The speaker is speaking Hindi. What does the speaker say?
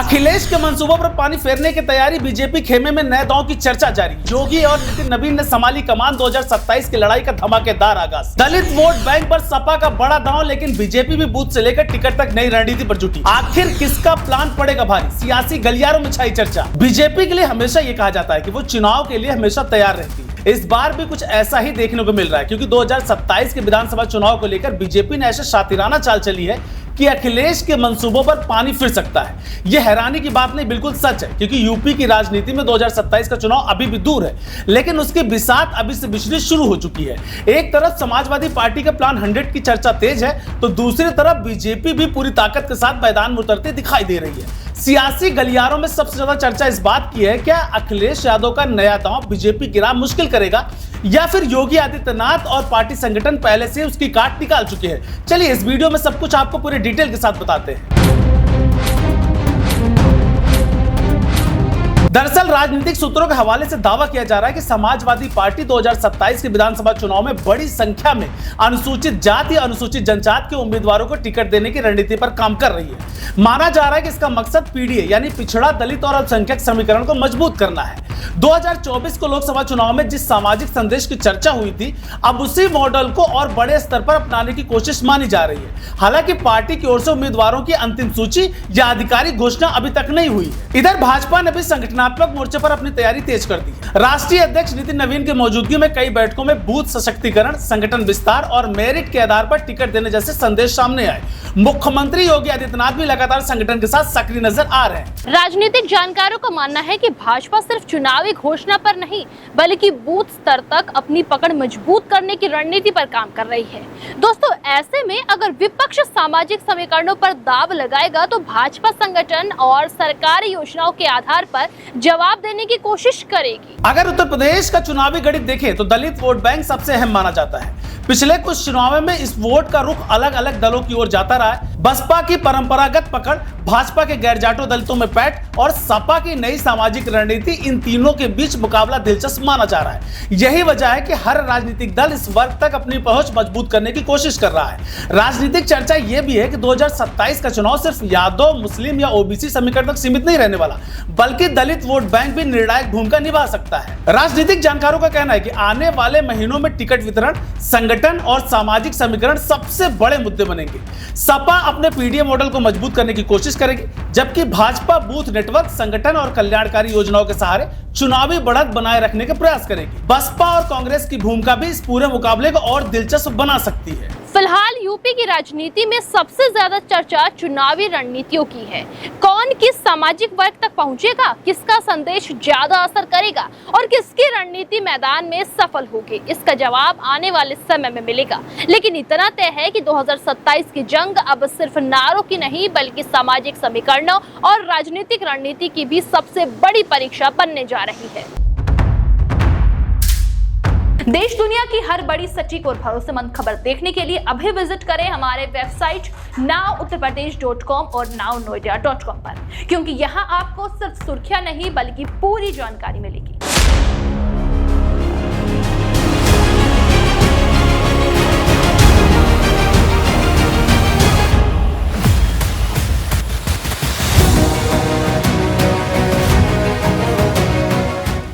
अखिलेश के मंसूबों पर पानी फेरने की तैयारी, बीजेपी खेमे में नए दांव की चर्चा जारी। योगी और नितिन नवीन ने संभाली कमान, 2027 की लड़ाई का धमाकेदार आगाज। दलित वोट बैंक पर सपा का बड़ा दांव, लेकिन बीजेपी भी बूथ से लेकर टिकट तक नई रणनीति पर जुटी। आखिर किसका प्लान पड़ेगा भारी, सियासी गलियारों में छाई चर्चा। बीजेपी के लिए हमेशा ये कहा जाता है कि वो चुनाव के लिए हमेशा तैयार रहती है। इस बार भी कुछ ऐसा ही देखने को मिल रहा है, क्योंकि 2027 के विधानसभा चुनाव को लेकर बीजेपी ने ऐसे शातिराना चाल चली है कि अखिलेश के मंसूबों पर पानी फिर सकता है। यह हैरानी की बात नहीं, बिल्कुल सच है, क्योंकि यूपी की राजनीति में 2027 का चुनाव अभी भी दूर है, लेकिन उसकी बिसात अभी से बिछनी शुरू हो चुकी है। एक तरफ समाजवादी पार्टी का प्लान 100 की चर्चा तेज है, तो दूसरी तरफ बीजेपी भी पूरी ताकत के साथ मैदान में उतरती दिखाई दे रही है। सियासी गलियारों में सबसे ज्यादा चर्चा इस बात की है, क्या अखिलेश यादव का नया दांव बीजेपी गिरा मुश्किल करेगा, या फिर योगी आदित्यनाथ और पार्टी संगठन पहले से उसकी काट निकाल चुके हैं। चलिए इस वीडियो में सब कुछ आपको पूरे डिटेल के साथ बताते हैं। दरअसल राजनीतिक सूत्रों के हवाले से दावा किया जा रहा है कि समाजवादी पार्टी 2027 के विधानसभा चुनाव में बड़ी संख्या में अनुसूचित जाति या अनुसूचित जनजाति के उम्मीदवारों को टिकट देने की रणनीति पर काम कर रही है। माना जा रहा है कि इसका मकसद पीडीए यानी पिछड़ा, दलित और अल्पसंख्यक समीकरण को मजबूत करना है। 2024 को लोकसभा चुनाव में जिस सामाजिक संदेश की चर्चा हुई थी, अब उसी मॉडल को और बड़े स्तर पर अपनाने की कोशिश मानी जा रही है। हालांकि पार्टी की ओर से उम्मीदवारों की अंतिम सूची या आधिकारिक घोषणा अभी तक नहीं हुई। इधर भाजपा ने भी संगठनात्मक मोर्चे पर अपनी तैयारी तेज कर दी। राष्ट्रीय अध्यक्ष नितिन नवीन की मौजूदगी में कई बैठकों में बूथ सशक्तिकरण, संगठन विस्तार और मेरिट के आधार पर टिकट देने जैसे संदेश सामने आए। मुख्यमंत्री योगी आदित्यनाथ भी लगातार संगठन के साथ सक्रिय नजर आ रहे हैं। राजनीतिक जानकारों का मानना है कि भाजपा सिर्फ चुनावी घोषणा पर नहीं, बल्कि बूथ स्तर तक अपनी पकड़ मजबूत करने की रणनीति पर काम कर रही है। दोस्तों, ऐसे में अगर विपक्ष सामाजिक समीकरणों पर दाव लगाएगा, तो भाजपा संगठन और सरकारी योजनाओं के आधार पर जवाब देने की कोशिश करेगी। अगर उत्तर प्रदेश का चुनावी गणित देखें तो दलित वोट बैंक सबसे अहम माना जाता है। पिछले कुछ चुनावों में इस वोट का रुख अलग अलग दलों की ओर जाता रहा है। बसपा की परंपरागत पकड़, भाजपा के गैर जाटो दलितों में पैठ और सपा की नई सामाजिक रणनीति, इन तीनों के बीच मुकाबला दिलचस्प माना जा रहा है। यही वजह है कि हर राजनीतिक दल इस वर्ग तक अपनी पहुंच मजबूत करने की कोशिश कर रहा है। राजनीतिक चर्चा यह भी है कि 2027 का चुनाव सिर्फ यादव, मुस्लिम या ओबीसी समीकरण तक सीमित नहीं रहने वाला, बल्कि दलित वोट बैंक भी निर्णायक भूमिका निभा सकता है। राजनीतिक जानकारों का कहना है कि आने वाले महीनों में टिकट वितरण, संगठन और सामाजिक समीकरण सबसे बड़े मुद्दे बनेंगे। सपा अपने पीडीए मॉडल को मजबूत करने की कोशिश करेगी, जबकि भाजपा बूथ नेटवर्क, संगठन और कल्याणकारी योजनाओं के सहारे चुनावी बढ़त बनाए रखने का प्रयास करेगी। बसपा और कांग्रेस की भूमिका भी इस पूरे मुकाबले को और दिलचस्प बना सकती है। फिलहाल यूपी की राजनीति में सबसे ज्यादा चर्चा चुनावी रणनीतियों की है। कौन किस सामाजिक वर्ग तक पहुंचेगा, किसका संदेश ज्यादा असर करेगा और किसकी रणनीति मैदान में सफल होगी, इसका जवाब आने वाले समय में मिलेगा। लेकिन इतना तय है कि 2027 की जंग अब सिर्फ नारों की नहीं, बल्कि सामाजिक समीकरणों और राजनीतिक रणनीति की भी सबसे बड़ी परीक्षा बनने जा रही है। देश दुनिया की हर बड़ी, सटीक और भरोसेमंद खबर देखने के लिए अभी विजिट करें हमारे वेबसाइट nowuttarpradesh.com और nownoida.com पर, क्योंकि यहाँ आपको सिर्फ सुर्खियां नहीं बल्कि पूरी जानकारी मिलेगी।